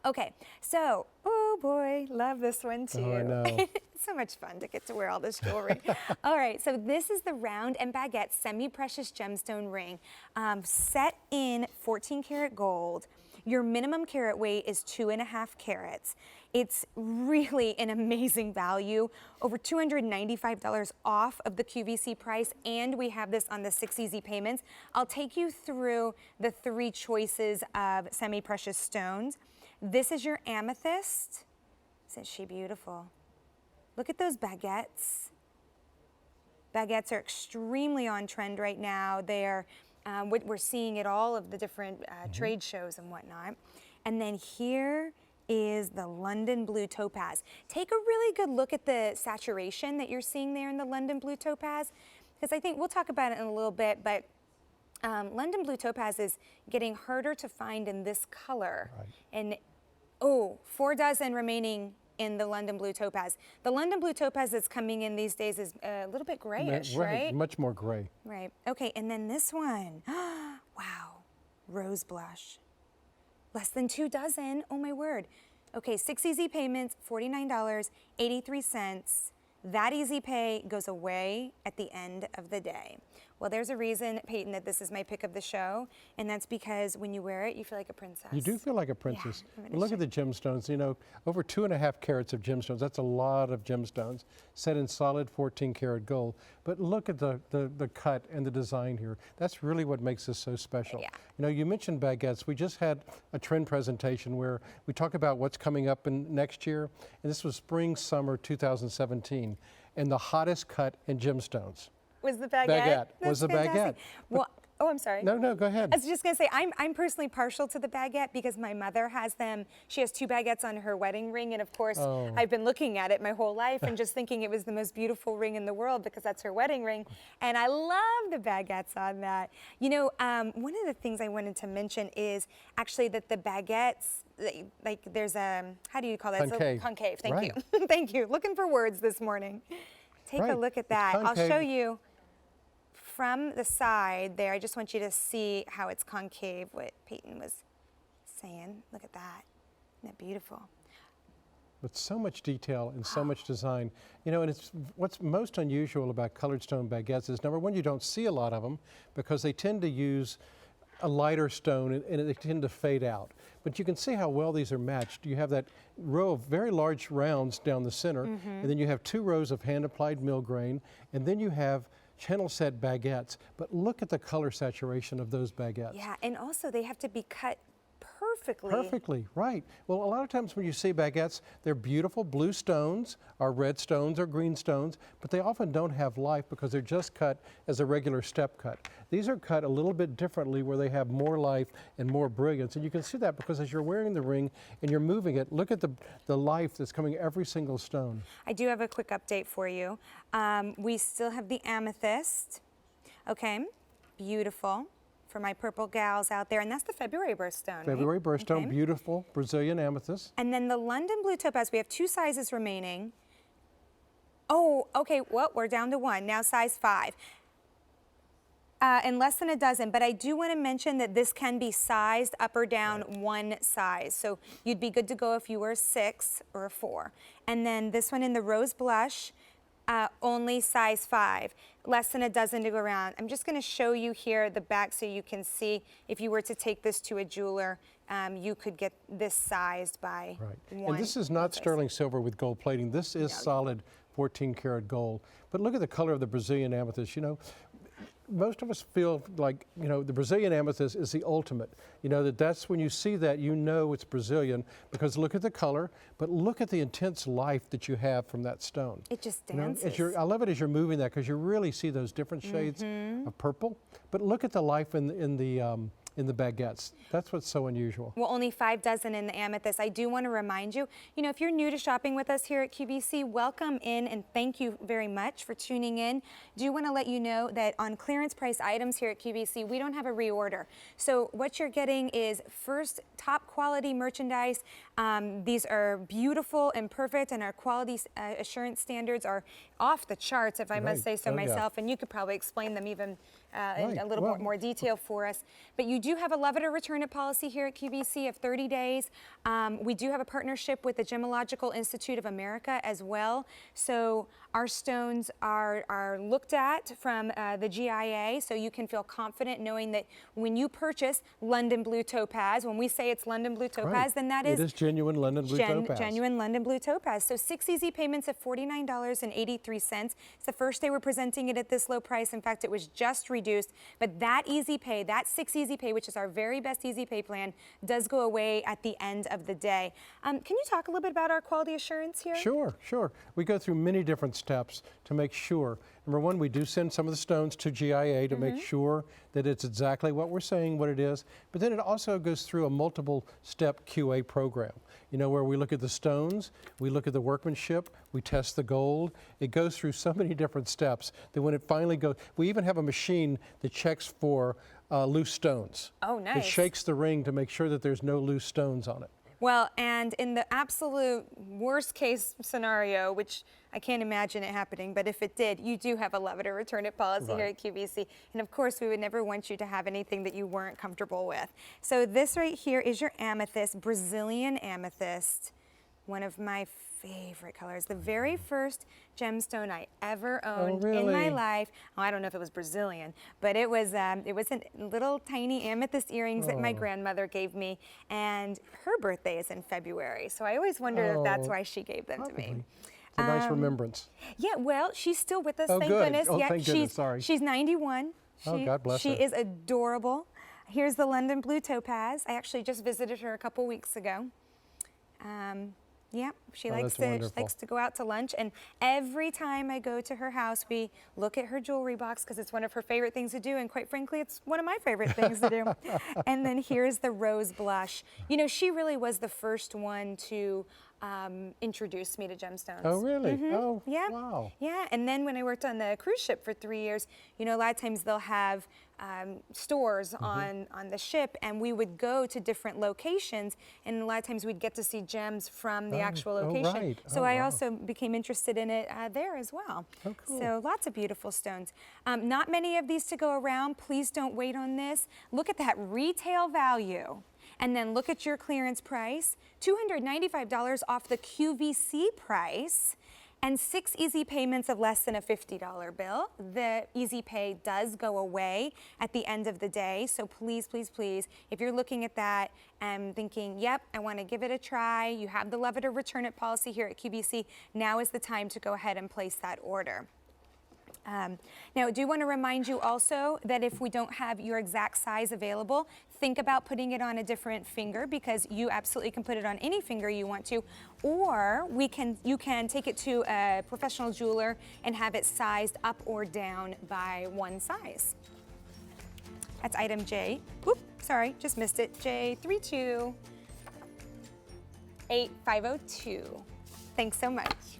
Okay, so, oh boy, love this one too. Oh, I know. It's so much fun to get to wear all this jewelry. All right, so this is the round and baguette semi-precious gemstone ring, set in 14 karat gold. Your minimum carat weight is 2.5 carats. It's really an amazing value, over $295 off of the QVC price, and we have this on the 6 easy payments. I'll take you through the 3 choices of semi-precious stones. This is your amethyst. Isn't she beautiful? Look at those baguettes. Baguettes are extremely on trend right now. They're what we're seeing at all of the different trade shows and whatnot. And then here is the London Blue Topaz. Take a really good look at the saturation that you're seeing there in the London Blue Topaz, because I think we'll talk about it in a little bit, but London Blue Topaz is getting harder to find in this color. Right. And oh, 4 dozen remaining in the London Blue Topaz. The London Blue Topaz that's coming in these days is a little bit grayish, right? Much more gray. Right. Okay, and then this one. Wow, rose blush. Less than 2 dozen, oh my word. Okay, 6 easy payments, $49.83. That easy pay goes away at the end of the day. Well, there's a reason, Peyton, that this is my pick of the show, and that's because when you wear it, you feel like a princess. You do feel like a princess. Yeah, Look at the gemstones, you know, over 2.5 carats of gemstones. That's a lot of gemstones set in solid 14 karat gold. But look at the cut and the design here. That's really what makes this so special. Yeah. You know, you mentioned baguettes. We just had a trend presentation where we talk about what's coming up in next year, and this was spring, summer 2017, and the hottest cut in gemstones. Was the baguette? Baguette. That's Was the fantastic. baguette. Well, oh, I'm sorry. No, go ahead. I was just going to say, I'm personally partial to the baguette because my mother has them. She has 2 baguettes on her wedding ring, and of course, I've been looking at it my whole life and just thinking it was the most beautiful ring in the world because that's her wedding ring, and I love the baguettes on that. You know, one of the things I wanted to mention is actually that the baguettes, like there's a, how do you call that? Concave. Concave, thank Right. you. Thank you. Looking for words this morning. Take a look at that. I'll show you. From the side there, I just want you to see how it's concave, what Peyton was saying. Look at that. Isn't that beautiful? With so much detail and so much design. You know, and it's what's most unusual about colored stone baguettes is, number one, you don't see a lot of them because they tend to use a lighter stone and they tend to fade out. But you can see how well these are matched. You have that row of very large rounds down the center, and then you have 2 rows of hand-applied mill grain, and then you have channel set baguettes, but look at the color saturation of those baguettes. Yeah, and also they have to be cut perfectly. Perfectly, right. Well, a lot of times when you see baguettes, they're beautiful blue stones, or red stones, or green stones, but they often don't have life because they're just cut as a regular step cut. These are cut a little bit differently where they have more life and more brilliance, and you can see that because as you're wearing the ring and you're moving it, look at the life that's coming every single stone. I do have a quick update for you. We still have the amethyst. Okay, beautiful. For my purple gals out there, and that's the February birthstone. February birthstone, okay. Beautiful Brazilian amethyst. And then the London Blue Topaz, we have 2 sizes remaining. Oh, okay, well, we're down to 1, now size 5. And less than a dozen, but I do want to mention that this can be sized up or down 1 size. So you'd be good to go if you were a 6 or a 4. And then this one in the rose blush, only size 5, less than a dozen to go around. I'm just going to show you here the back so you can see if you were to take this to a jeweler, you could get this sized by 1. And this is not sterling silver with gold plating. This is solid 14 karat gold. But look at the color of the Brazilian amethyst. You know, most of us feel like, you know, the Brazilian amethyst is the ultimate. You know, that's when you see that, you know it's Brazilian because look at the color, but look at the intense life that you have from that stone. It just dances. You know, I love it as you're moving that because you really see those different shades of purple. But look at the life in the baguettes. That's what's so unusual. Well, only 5 dozen in the amethyst. I do want to remind you, you know, if you're new to shopping with us here at QVC, welcome in and thank you very much for tuning in. Do want to let you know that on clearance price items here at QVC, we don't have a reorder. So what you're getting is first top quality merchandise. These are beautiful and perfect, and our quality assurance standards are off the charts, if I must say so myself. And you could probably explain them even in a little more detail for us. But you do have a love it or return it policy here at QVC of 30 days. We do have a partnership with the Gemological Institute of America as well. So our stones are looked at from the GIA, so you can feel confident knowing that when you purchase London Blue Topaz, when we say it's London Blue Topaz, then that is... It is genuine London Blue Topaz. Genuine London Blue Topaz. So 6 easy payments of $49.83. It's the first day we're presenting it at this low price. In fact, it was just reduced, but that easy pay, that 6 easy pay, which is our very best easy pay plan, does go away at the end of the day. Can you talk a little bit about our quality assurance here? Sure, sure. We go through many different steps to make sure. Number one, we do send some of the stones to GIA to make sure that it's exactly what we're saying, what it is. But then it also goes through a multiple step QA program, you know, where we look at the stones, we look at the workmanship, we test the gold. It goes through so many different steps that when it finally goes, we even have a machine that checks for loose stones. Oh, nice. It shakes the ring to make sure that there's no loose stones on it. Well, and in the absolute worst case scenario, which I can't imagine it happening, but if it did, you do have a love it or return it policy here at QVC. And of course, we would never want you to have anything that you weren't comfortable with. So this right here is your amethyst, Brazilian amethyst, one of my favorite colors. The very first gemstone I ever owned in my life. Oh, I don't know if it was Brazilian, but it was a little tiny amethyst earrings that my grandmother gave me, and her birthday is in February. So I always wondered if that's why she gave them to me. It's a nice remembrance. Yeah, well, she's still with us, thank good. goodness. Oh, yeah, thank goodness, sorry. She's 91. God bless her. She is adorable. Here's the London Blue Topaz. I actually just visited her a couple weeks ago. Yeah, she likes to go out to lunch, and every time I go to her house, we look at her jewelry box because it's one of her favorite things to do, and quite frankly, it's one of my favorite things to do. And then here's the rose blush. You know, she really was the first one to introduce me to gemstones. Oh, really? Oh, yeah. wow. Yeah, and then when I worked on the cruise ship for 3 years, you know, a lot of times they'll have stores on the ship, and we would go to different locations, and a lot of times we'd get to see gems from the actual location. Right. So I also became interested in it there as well. Oh, cool. So lots of beautiful stones. Not many of these to go around. Please don't wait on this. Look at that retail value. And then look at your clearance price, $295 off the QVC price, and 6 easy payments of less than a $50 bill. The easy pay does go away at the end of the day, so please, please, please, if you're looking at that and thinking, yep, I want to give it a try, you have the love it or return it policy here at QVC, now is the time to go ahead and place that order. Now, I do want to remind you also that if we don't have your exact size available, think about putting it on a different finger, because you absolutely can put it on any finger you want to, or you can take it to a professional jeweler and have it sized up or down by one size. That's item J. Whoop, sorry, just missed it. J328-502. Thanks so much.